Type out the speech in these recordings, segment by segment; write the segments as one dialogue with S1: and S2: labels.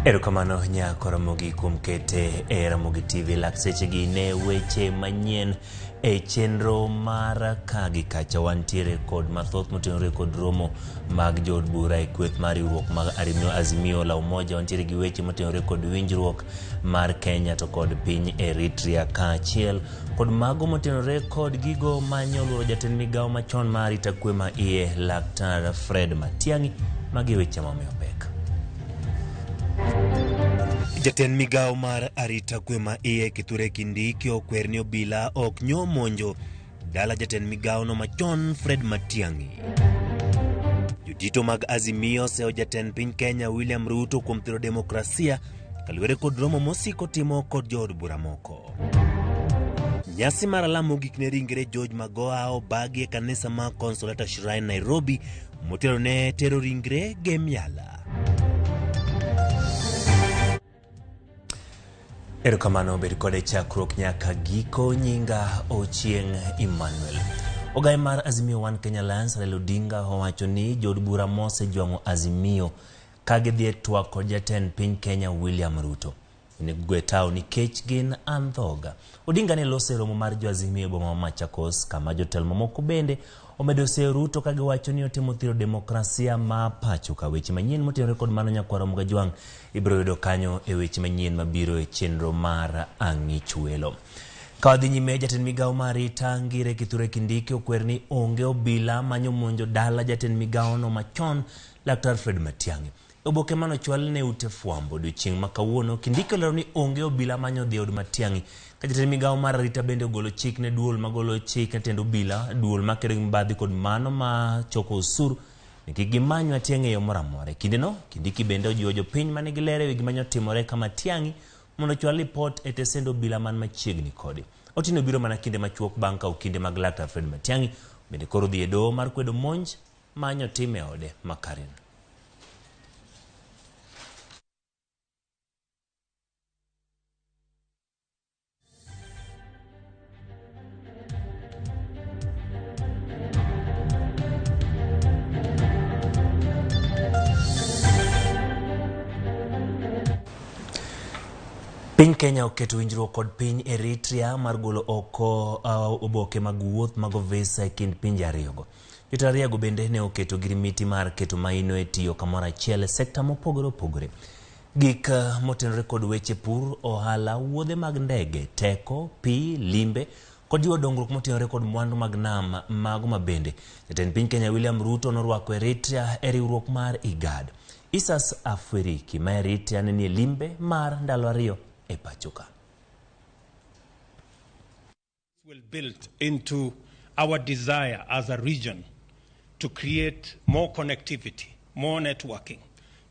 S1: Erokamano nyako Ramogi kuom kete RAMOGITV laksechegi ne weche manyien chenro mar kagi kacha wantiere kod mathoth motenore kod romo mag jod bura kweth mar riwruok mag Azimio la Umoja wantiere gi weche motenore kod winjruok mar Kenya to kod piny Eritrea kaachiel kod mago motenore kod gigo manyoluoro jatend migawo machon mar arita kwe ma iye Laktar Fred Matiang'i magi weche momiyo pek. Jatend migawo mar arita kwe ma iye Kithure Kindiki okwer ni obila ok nyo monjo dala jatend migawo no machon Fred Matiang'i. Jodito mag Azimio seo jatend piny Kenya William Ruto kuom thiro demokrasia kaluwore kod romo mosiko timo kod jood bura moko. Nyasi mar lamo gik ne ringre George Magoha obagi e kanisa ma Consolata Shrine Nairobi motelo ne tero ringre Gemiala. Erokamano bed kode chakruok nyaka giko nyinga Ochieng Emmanuel. Ogai mar Azimio One Kenya Alliance Raila Odinga owacho ni jod bura mose jwango Azimio kagidhi twak kod jatend piny Kenya William Ruto. Negwe tao nikech gin andhoga. Odinga ne lose romo mar jo Azimio boma Machakos kama jotelo mamoko bende omedo seo Ruto kagiwacho ni otimo thiro demokrasia ma pacho ka weche manyien motenore kod mano nyakwara mga jwang ibro yudo kanyo e weche manyien mabiro e chenro mar ang'ich welo. Kawadhi nyime jatend migawo mar arita ngire Kithure Kindiki okwer ni onge obila manyo monjo dala jatend migawo no machon Laktar Fred Matiang'i. Oboke mano chwal ne ute fwambo odiochieng' ma kawuono Kindiki olero ni onge obila manyo dhi od Matiang'i ka jatend migawo mar arita bende ogolo chik ne duol magolo chik ne tend obila duol makedo gi mibadhi kod mano ma choko osuru nikech gimanyo Matiang'i e yo moro amora. Kinde no Kindiki bende ojiwo jopiny mane gilero e wi gima otimore ka Matiang'i mondo chwal ripot e tesend obila man machiegni kode. Otino biro mana kinde machuok bang' ka kinde mag Laktar Fred Matiang'i bende koro dhi e doho mar kwedo monj manyo time ode Makaren. Piny Kenya oketo winjruok kod piny Eritrea mar golo oko oboke mag wuoth mag visa e kind pinje ariyogo. Jotelo ariyogo bende ne oketo girimiti mar keto maino e tiyo kamoro achiel e sekta mopogore opogore. Gik motenore kod weche pur, ohala, wuodhe mag ndege, teko, pi, limbe kod jiwo dongruok motenore kod mwandu mag nam mago mabende. Jatend piny Kenya William Ruto norwako Eritrea e riwruok mar IGAD. Isas Afweriki ma Eritrea ne nie limbe mar ndalo ariyo e pachoka.
S2: Will build into our desire as a region to create more connectivity, more networking,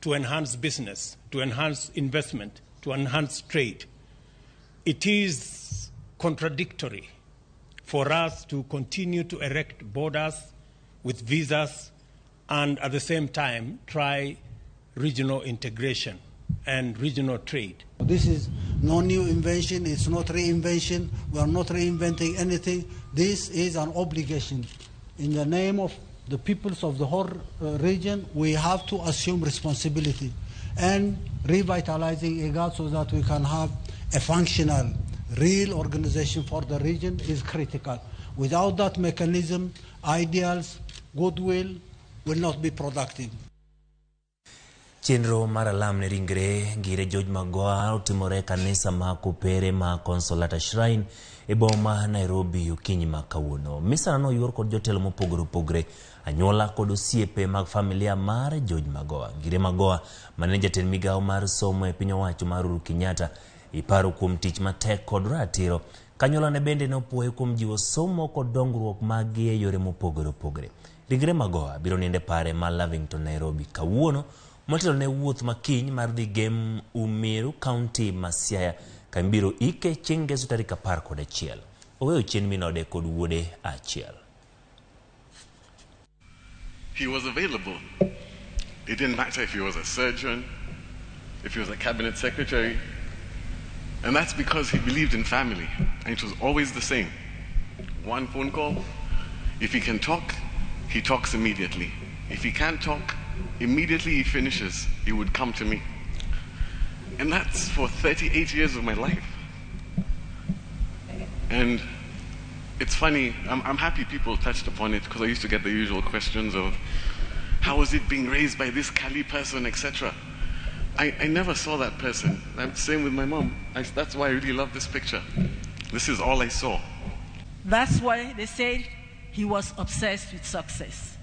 S2: to enhance business, to enhance investment, to enhance trade. It is contradictory for us to continue to erect borders with visas and at the same time try regional integration and regional trade.
S3: This is no new invention, it's not reinvention, we are not reinventing anything. This is an obligation. In the name of the peoples of the whole region, we have to assume responsibility and revitalizing IGAD so that we can have a functional, real organization for the region is critical. Without that mechanism, ideals, goodwill will not be productive.
S1: Chenro mar alam ne ringre ngire George Magoha otimore kanisa ma Kopere ma Consolata Shrine e boma Nairobi okinyi ma kawuono. Misa no yor kod jotelo mopogore opogore anyuola kod osiepe mag familia mar George Magoha. Ngire Magoha mane jatend migawo mar somo e piny owacho mar Uhuru Kenyatta iparo kuom tich matek kod ratiro. Kanyola ne bende ne opuoye kuom jiwo somo kod dongruok mag e yore mopogore opogore. Ringre Magoha biro niende pare ma Lavington Nairobi kawuono motelo ne wuoth makiny mar dhi gem Umiru County Masiaya kambiro ike chieng' ngeso tarik 11. Oweyo chien minode kod wuode achiel.
S4: He was available. It didn't matter if he was a surgeon, if he was a cabinet secretary. And that's because he believed in family. And it was always the same. One phone call. If he can talk, he talks immediately. If he can't talk, immediately he finishes, he would come to me. And that's for 38 years of my life. And it's funny, I'm happy people touched upon it, because I used to get the usual questions of, how is it being raised by this Kali person, etc. I never saw that person. Same with my mom. That's why I really love this picture. This is all I saw.
S5: That's why they said he was obsessed with success.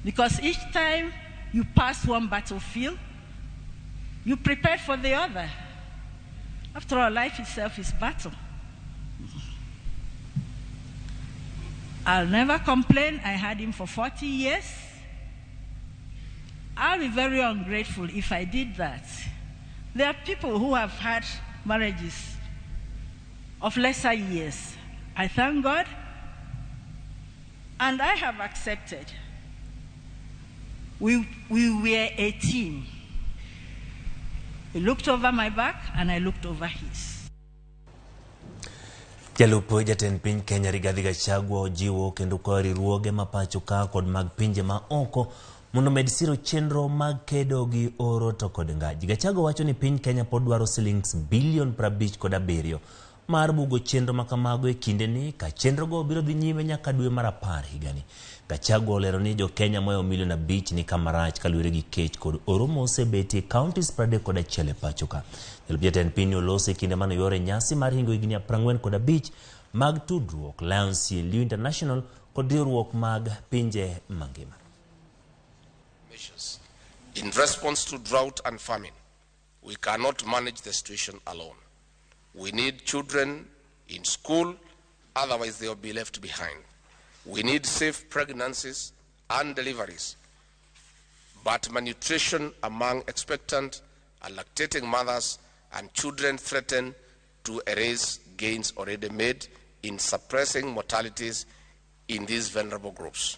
S5: Because each time you pass one battlefield, you prepare for the other. After all, life itself is battle. I'll never complain. I had him for 40 years. I'll be very ungrateful if I did that. There are people who have had marriages of lesser years. I thank God, and I have accepted. We were a team. He looked over my back, and I looked over his.
S1: Jalup jatend piny Kenya Rigathi Gachagua ojiwo kendo kwa riwruoge mapacho ka kod mag pinje ma oko mondo med siro chenro mag kedo gi oro to kod ngaji. Gachagua wacho ni piny Kenya pod dwaro shillings bilion 57 mar bugo chenro makamago e kinde ni ka chenro go biro dhi nyime nyaka dwe mar 10 higani. Gachagua olero ni jo Kenya moyo milion 5 ni kamarach kaluwore gi kech kod oro mosebeti counties 31 e pacho ka. Jalup jatend piny olose kinde mano yore nyasi mar hingo higni 45 mag tudruok Lions Liu International kod riwruok mag pinje mangima.
S6: In response to drought and famine, we cannot manage the situation alone. We need children in school, otherwise they will be left behind. We need safe pregnancies and deliveries, but malnutrition among expectant and lactating mothers and children threaten to erase gains already made in suppressing mortalities in these vulnerable groups.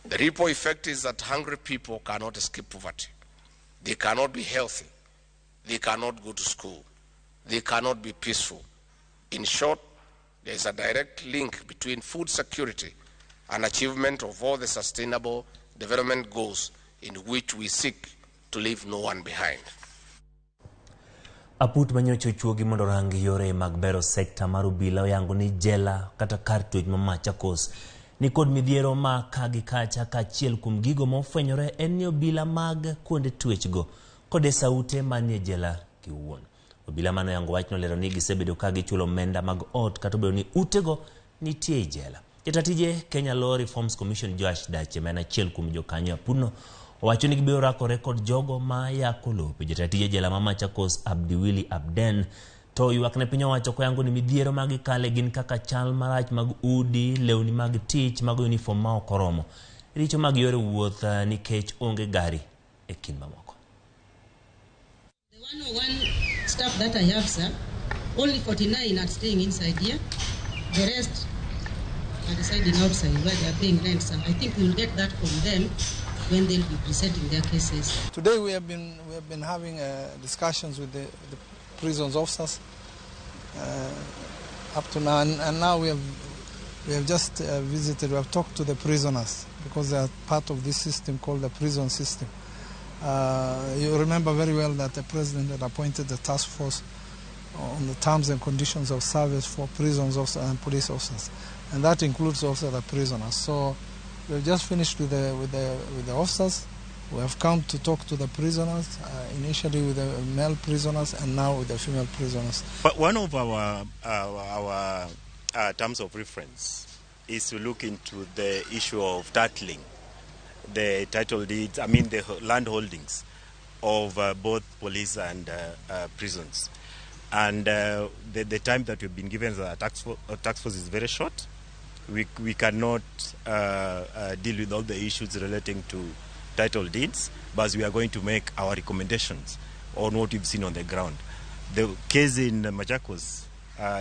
S6: The ripple effect is that hungry people cannot escape poverty. They cannot be healthy. They cannot go to school. They cannot be peaceful. In short, there is a direct link between food security and achievement of all the sustainable development goals in which we seek to leave no one behind.
S1: Aput manyocho chuogi mondo rangi yore mag bero sekta marubila oyango ni jela kata kar twech ma Machakos ni kod midhiero ma kagi kacha ka achiel kuom gigo mofwenyore en ni obila mag kuonde twech go kode saute manie jela kiwuon. Obila mano yango wachno lero ni gisebedo ka gichulo omenda mag ot kata obedo ni utego nitie jela. Jatatije Kenya Law Reforms Commission Josh Dache ma en achiel kuom jokanyo apudno owacho ni gibiro rakore kod jogo ma yako lope. Jatatije jela ma Machakos Abdiwili Abden to ywak ne piny owacho koyango ni midhiero mag kale gin kaka chal marach mag udi, lewni mag tich, mag uniform ma ok oromo, richo mag yore wuoth nikech onge gari e kind mamoko.
S7: The 101 staff that I have, sir, only 49 are staying inside here. The rest are residing outside where they are paying rent, sir. I think we'll get that from them when they'll be presenting their cases.
S8: Today we have been having discussions with the prisons officers up to now, and now we have just visited. We have talked to the prisoners because they are part of this system called the prison system. You remember very well that the president had appointed the task force on the terms and conditions of service for prisons officers and police officers, and that includes also the prisoners. So we've just finished with the officers. We have come to talk to the prisoners, initially with the male prisoners and now with the female prisoners.
S9: But one of our terms of reference is to look into the issue of titling the title deeds, the land holdings of both police and prisons. And the time that we've been given as a task force is very short. We cannot deal with all the issues relating to title deeds, but we are going to make our recommendations on what we've seen on the ground. The case in Machakos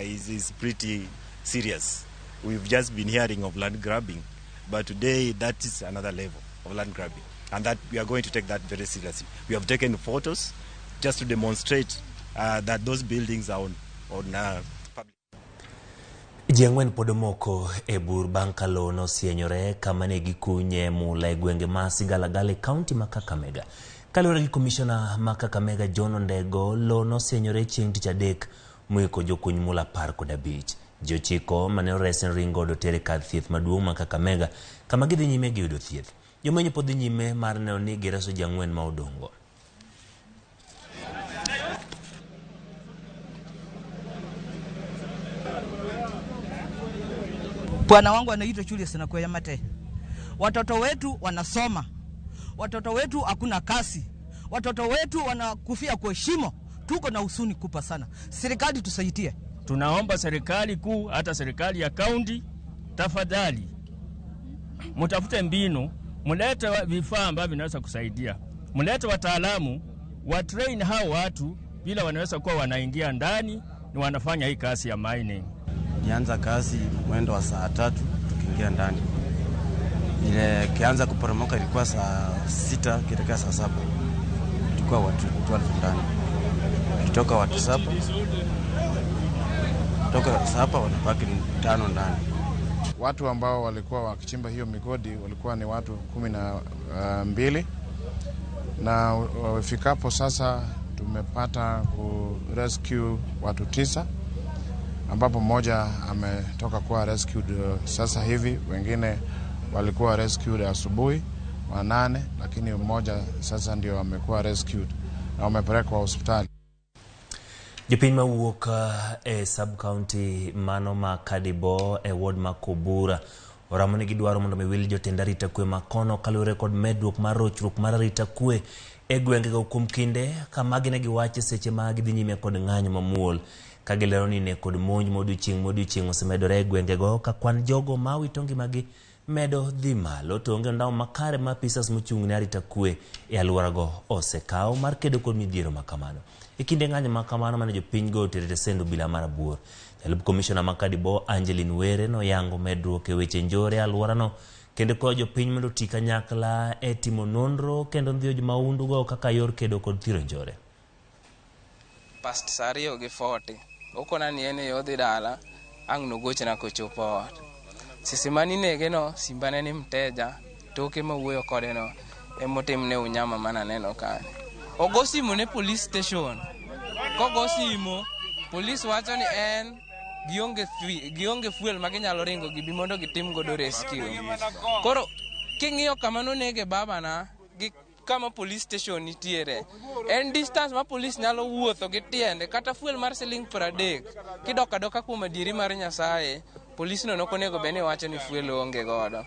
S9: is pretty serious. We've just been hearing of land grabbing, but today that is another level of land grabbing, and that we are going to take that very seriously. We have taken photos just to demonstrate that those buildings are on public.
S1: Jiangwen podomoko e bur bankalo no sienyore kamane gikunye mula e gwenge ma Sigalagale County ma Kakamega. Kaluwore gi Commissioner ma Kakamega John Ondego, lo nosenyore chieng' tich adek mwiko jokuny mula 15. Jochiko mane oresen ringo dotere kar thieth maduong' ma Kakamega kama gidhi nyime gi yudo thieth. Jomwenyo pod dhi nyime mar neno ni gireso ji 4 ma odong'go.
S10: Bwana wangu anaitwa Julius na kwa Mate. Watoto wetu wanasoma. Watoto wetu hakuna kazi. Watoto wetu wanakufia kwa shimo. Tuko na huzuni kubwa sana. Serikali tusaidie.
S11: Tunaomba serikali kuu, hata serikali ya kaunti, tafadhali mtafute mbinu, mlete vifaa ambavyo vinaweza kusaidia. Mlete wataalamu wa train hao watu bila wanaweza kuwa wanaingia ndani ni wanafanya hii kazi ya mining.
S12: Nianza kazi mwendo wa saa 3 tukiingia ndani. Ile kianza kuporomoka ilikuwa saa 6 kielekea saa 7. Tulikuwa watu 12 ndani. Kutoka watu 7. Kutoka 7 wanabaki 5 ndani.
S13: Watu ambao walikuwa wakichimba hiyo migodi walikuwa ni watu 12 na wafikapo sasa tumepata kurescue watu 9 ambapo mmoja ametoka kuwa rescued sasa hivi, wengine walikuwa rescued asubuhi 8, lakini mmoja sasa ndio amekuwa rescued na wamepelekwa hospitali.
S1: Jopiny mawuok sub-county mano ma Kadibo ward ma Kobura oramo ni gidwaro mondo miwil jotend arita kwe makono kaluwore kod medruok mar rochruok mar arita kwe gwengego kuom kinde kama gine giwache seche ma gidhi nyime kod ng'anyo mamuol ka gilero ni ne kod monj modiochieng' osemedore gwengego ka kwan jogo ma wito ngimagi medo dhi malo to onge ndawo makare ma pisas mochung'ne arita kwe alworago osekawo mar kedo kod midhiero makamano. E kinde ng'anyo makamano mane jopiny go oterete sendo bila mar abur. Jalup Commissioner ma Kadibo Angeline Were noyango medruok e weche njore alworano kendo ko jopiny mondo tii kanyakla e timo nonro kendo ndhiyo maundugo kaka yor kedo kod thiro njore.
S14: Past Sario gi 40 okona ni ene yodhi dala ang' nogochna kochopo ot. Sisi mani negeno simbane ni mteja toke mawuoyo kode no emotimne unyama mana neno kane. Ogo simu ne police station. Kogo simu police wacho ni en gionge fuel maginyalo ringo gibi mondo gitim godo rescue. Koro king'iyo kamano nege baba na gi kama police station nitiere en distance ma police nyalo wuotho gi tiende kata fuel mar siling 30 kidoka doka kuom adieri mar Nyasaye police no nokonego beni wacho ni fuel onge godo.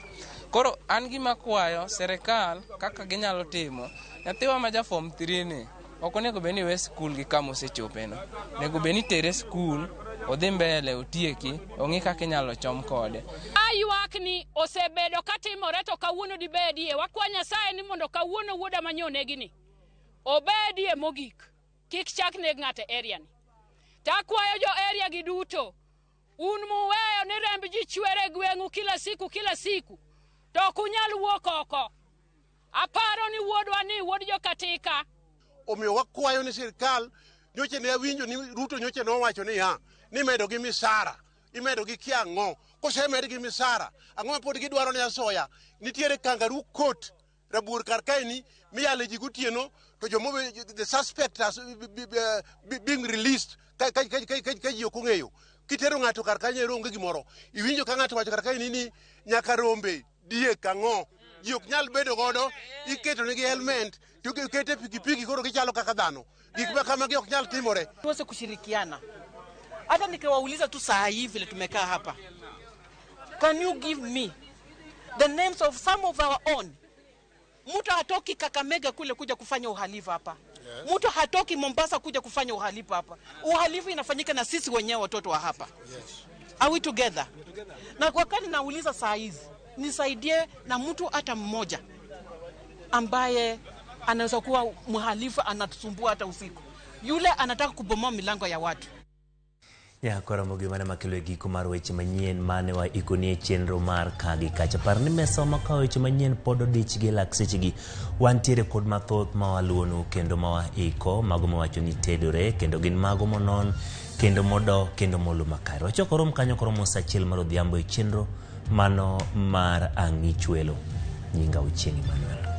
S14: Koro an gima kwayo serikal kaka ginyalo timo nyathiwa ma ja form 3 ni okonego beni we school gi kama osechopeno, nego beni tere school odhi mbele otieki ong'i kaka inyalo chom kode.
S15: Ayuak ni osebedo katimore to kawuono dibedie wakwa Nyasaye ni mondo kawuono wuoda manyonegi ni obedie mogik kik chak ne ng'ate area ni. Takwayo jo area gi duto un muweyo ni remb ji chwere gweng'u kila siku to kunyal wuok oko. Aparo ni wuodwa ni wuod jo katika
S16: omiyo wakwayo ni sirikal nyoche ne winjo ni Ruto nyoche no wacho ni ni medo gi misara imedo gi kiang'o kosemed gi misara ang'o pod gidwaro ni asoya nitiere kangaroo court rabur kar kaini miyale ji gotieno to jomo the suspect has being released ka ji ok ong'eyo kitero ng'ato kar kanyo ronge gimoro iwinjo ka ng'ato wacho kar kaini ni nyaka rombe diek ang'o ji ok nyal bedo godo iketo nigi helmet to kete pikipiki koro gichalo kaka dhano gik kama ok nyal timore.
S17: Tuweze kushirikiana. Hata nikiwauliza tu saa hii vile tumekaa hapa, can you give me the names of some of our own? Mtu hatoki Kakamega kule kuja kufanya uhalifu hapa. Yes. Mtu hatoki Mombasa kuja kufanya uhalifu hapa. Uhalifu inafanyika na sisi wenyewe watoto wa hapa. Yes. Are we together? Na kwa kani nauliza saa hizi nisaidie na mtu hata mmoja ambaye anaweza kuwa mhalifu anatusumbua hata usiku. Yule anataka kubomoa milango ya watu.
S1: Ya Ramogi mana makelo giko mar weche manyien mane wa ikonie chenro mar kagi kacha par ni mesoma ka weche manyien podo dich gi laksechigi wantiere kod mathoth ma waluonu kendo ma wa iko mago mawacho ni tedore kendo gin mago monon kendo modo kendo molu makaro chokorom kanyo koro mosachiel mar odhiambo e chenro mano mar ang'ichwelo nyinga Uchengi Manuel.